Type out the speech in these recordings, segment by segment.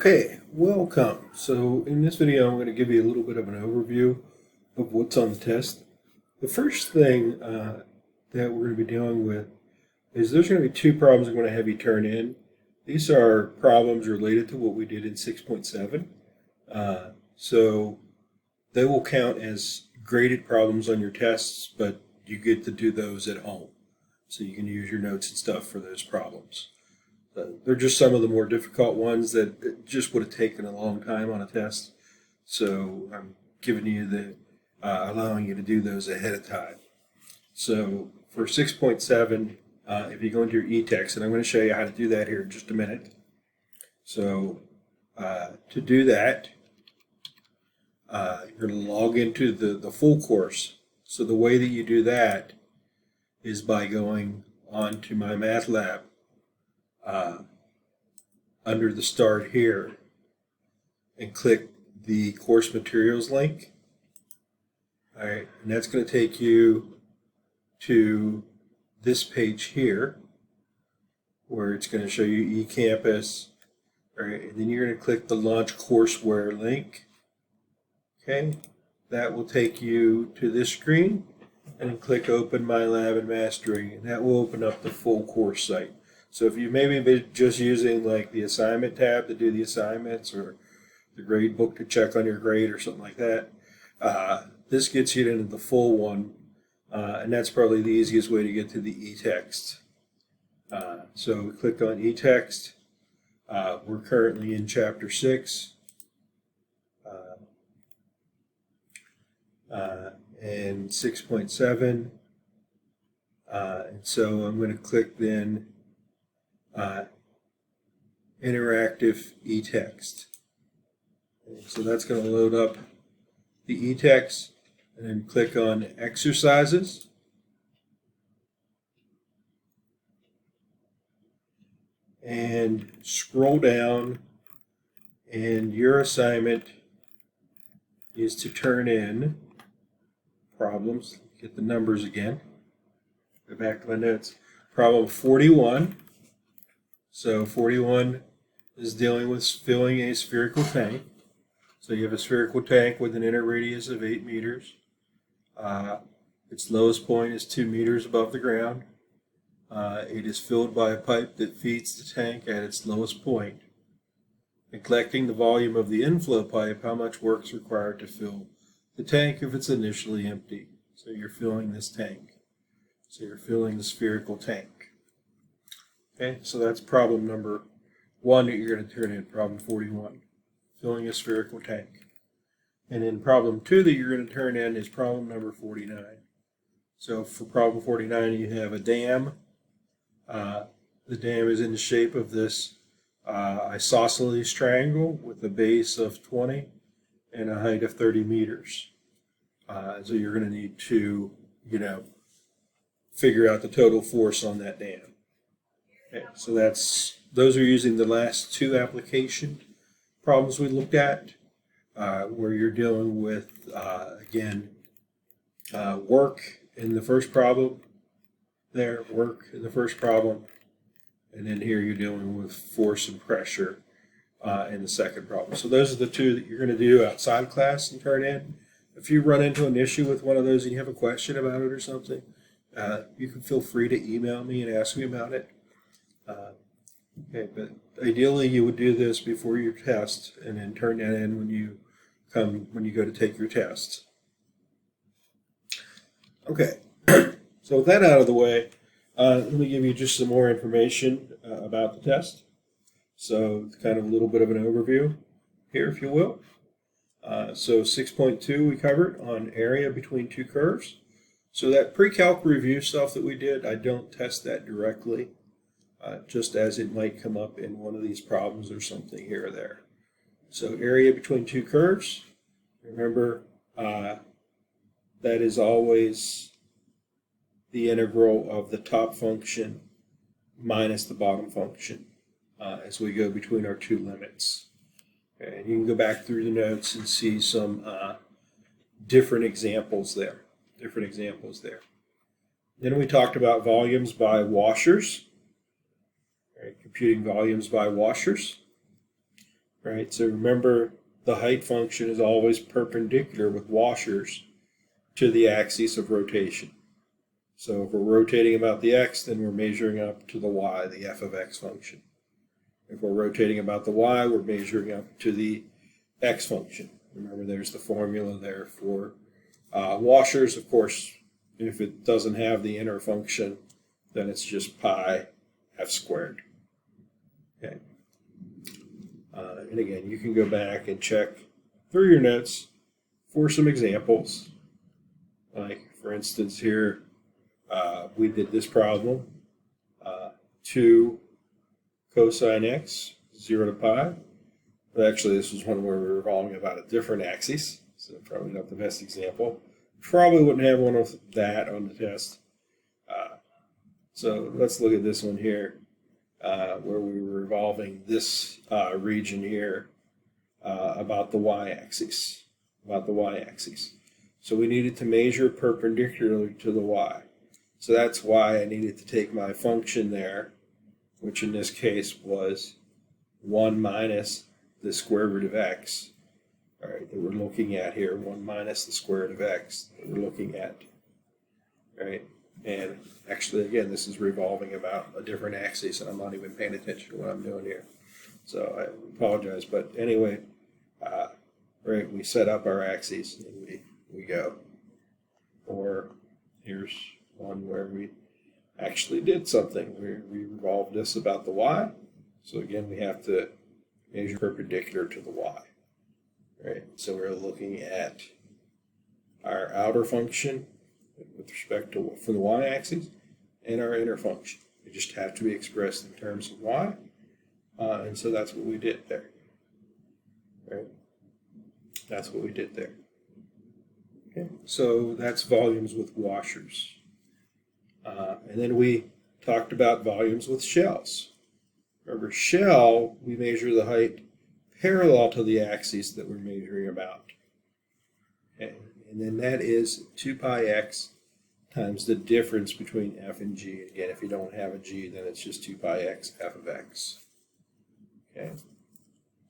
Okay, welcome. So in this video, I'm going to give you a little bit of an overview of what's on the test. The first thing that we're going to be dealing with is there's going to be two problems I'm going to have you turn in. These are problems related to what we did in 6.7. So they will count as graded problems on your tests, but you get to do those at home. So you can use your notes and stuff for those problems. They're just some of the more difficult ones that just would have taken a long time on a test. So I'm giving you allowing you to do those ahead of time. So for 6.7, if you go into your e-text, and I'm going to show you how to do that here in just a minute. So to do that, you're going to log into the full course. So the way that you do that is by going on to my math lab. Under the start here and click the course materials link. All right, and that's going to take you to this page here where it's going to show you eCampus. All right, and then you're going to click the launch courseware link. Okay, that will take you to this screen, and then click open my lab and mastering, and that will open up the full course site. So if you maybe been just using like the assignment tab to do the assignments or the grade book to check on your grade or something like that, this gets you into the full one, and that's probably the easiest way to get to the e-text. So we click on e-text. We're currently in chapter 6. And 6.7. And so I'm going to click then interactive e-text. So that's going to load up the e-text, and then click on exercises. And scroll down, and your assignment is to turn in problems. Get the numbers again. Go back to my notes. Problem 41. So 41 is dealing with filling a spherical tank. So you have a spherical tank with an inner radius of 8 meters. Its lowest point is 2 meters above the ground. It is filled by a pipe that feeds the tank at its lowest point. In collecting the volume of the inflow pipe, how much work is required to fill the tank if it's initially empty? So you're filling this tank. So you're filling the spherical tank. Okay, so that's problem number 1 that you're going to turn in, problem 41, filling a spherical tank. And then problem 2 that you're going to turn in is problem number 49. So for problem 49, you have a dam. The dam is in the shape of this isosceles triangle with a base of 20 and a height of 30 meters. So you're going to need to, figure out the total force on that dam. Okay, so those are using the last 2 application problems we looked at, where you're dealing with, again, work in the first problem, work in the first problem, and then here you're dealing with force and pressure in the second problem. So those are the 2 that you're going to do outside class and turn in. If you run into an issue with one of those and you have a question about it or something, you can feel free to email me and ask me about it. Okay, but ideally you would do this before your test and then turn that in when you go to take your test. Okay, so with that out of the way, let me give you just some more information about the test. So it's kind of a little bit of an overview here, if you will. So 6.2 we covered on area between 2 curves. So that pre-calc review stuff that we did, I don't test that directly, just as it might come up in one of these problems or something here or there. So area between 2 curves, remember that is always the integral of the top function minus the bottom function as we go between our 2 limits. Okay, and you can go back through the notes and see some different examples there. Then we talked about volumes by washers. Right, computing volumes by washers. right? So remember, the height function is always perpendicular with washers to the axis of rotation. So if we're rotating about the x, then we're measuring up to the y, the f of x function. If we're rotating about the y, we're measuring up to the x function. Remember, there's the formula there for washers. Of course, if it doesn't have the inner function, then it's just pi f squared. Okay. And again, you can go back and check through your notes for some examples. Like, for instance, here, we did this problem, 2 cosine x, 0 to pi. But actually, this was one where we were revolving about a different axis, so probably not the best example. Probably wouldn't have one of that on the test. So let's look at this one here, where we were revolving this region here about the y-axis. So we needed to measure perpendicularly to the y. So that's why I needed to take my function there, which in this case was 1 minus the square root of x. All right, that we're looking at here, 1 minus the square root of x that we're looking at. All right, and actually, again, this is revolving about a different axis, and I'm not even paying attention to what I'm doing here. So I apologize, but anyway, right, we set up our axes and we go. Or here's one where we actually did something. We revolved this about the y. So again, we have to measure perpendicular to the y. Right? So we're looking at our outer function with respect to for the y-axis and our inner function. They just have to be expressed in terms of y. And so that's what we did there. Right? That's what we did there. Okay? So that's volumes with washers. And then we talked about volumes with shells. Remember, shell, we measure the height parallel to the axis that we're measuring about. Okay? And then that is 2 pi x times the difference between f and g. Again, if you don't have a g, then it's just 2 pi x f of x. Okay?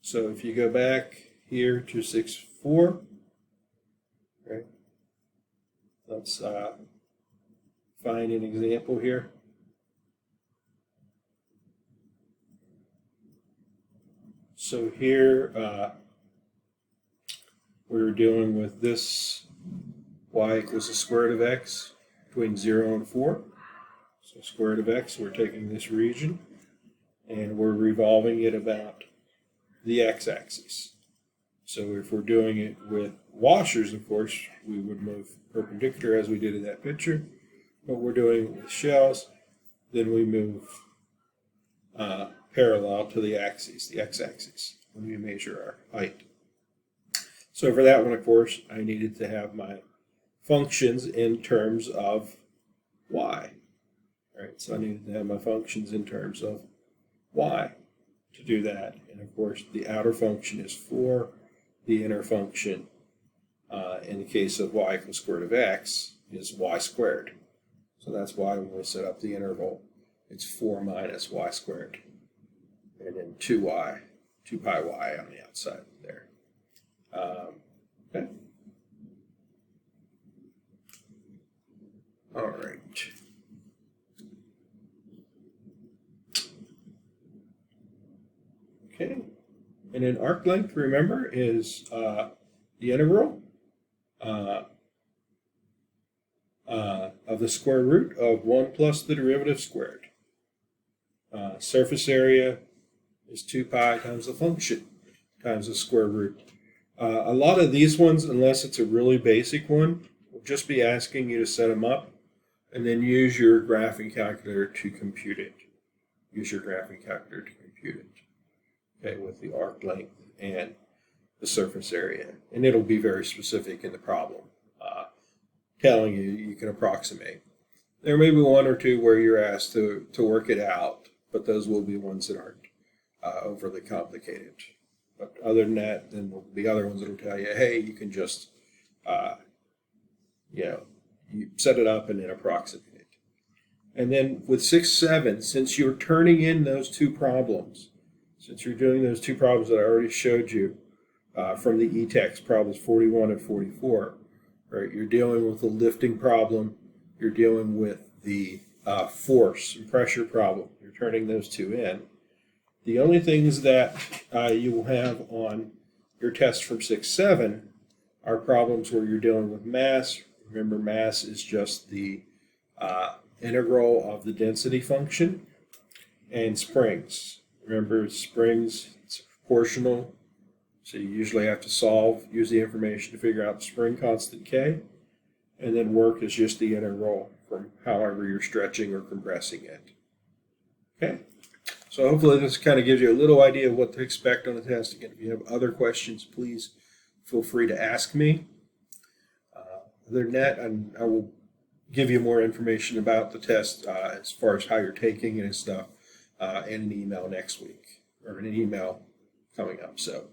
So if you go back here to 6.4, right? Let's find an example here. So here we're dealing with this y equals the square root of x between 0 and 4. So square root of x, we're taking this region and we're revolving it about the x-axis. So if we're doing it with washers, of course, we would move perpendicular as we did in that picture. But we're doing it with shells, then we move parallel to the axis, the x-axis, when we measure our height. So for that one, of course, I needed to have my functions in terms of y. All right, so I needed to have my functions in terms of y to do that. And of course, the outer function is 4. The inner function, in the case of y equals square root of x, is y squared. So that's why when we set up the interval, it's 4 minus y squared. And then 2 pi y on the outside there. Okay. All right. Okay. And then arc length, remember, is the integral of the square root of 1 plus the derivative squared. Surface area is 2 pi times the function times the square root. A lot of these ones, unless it's a really basic one, will just be asking you to set them up and then use your graphing calculator to compute it. Okay, with the arc length and the surface area. And it'll be very specific in the problem, telling you you can approximate. There may be one or two where you're asked to work it out, but those will be ones that aren't overly complicated. But other than that, then there'll be other ones that will tell you, hey, you can just, you set it up and then approximate it. And then with 6, 7, since you're turning in those two problems, Since you're doing those two problems that I already showed you from the E-text, problems 41 and 44, right? You're dealing with the lifting problem. You're dealing with the force and pressure problem. You're turning those two in. The only things that you will have on your test from 6-7 are problems where you're dealing with mass. Remember, mass is just the integral of the density function, and springs. Remember, springs, it's proportional, so you usually have to use the information to figure out the spring constant K, and then work is just the integral from however you're stretching or compressing it. Okay, so hopefully this kind of gives you a little idea of what to expect on the test. Again, if you have other questions, please feel free to ask me. Other than that, I will give you more information about the test as far as how you're taking it and stuff in an email next week, or in an email coming up. So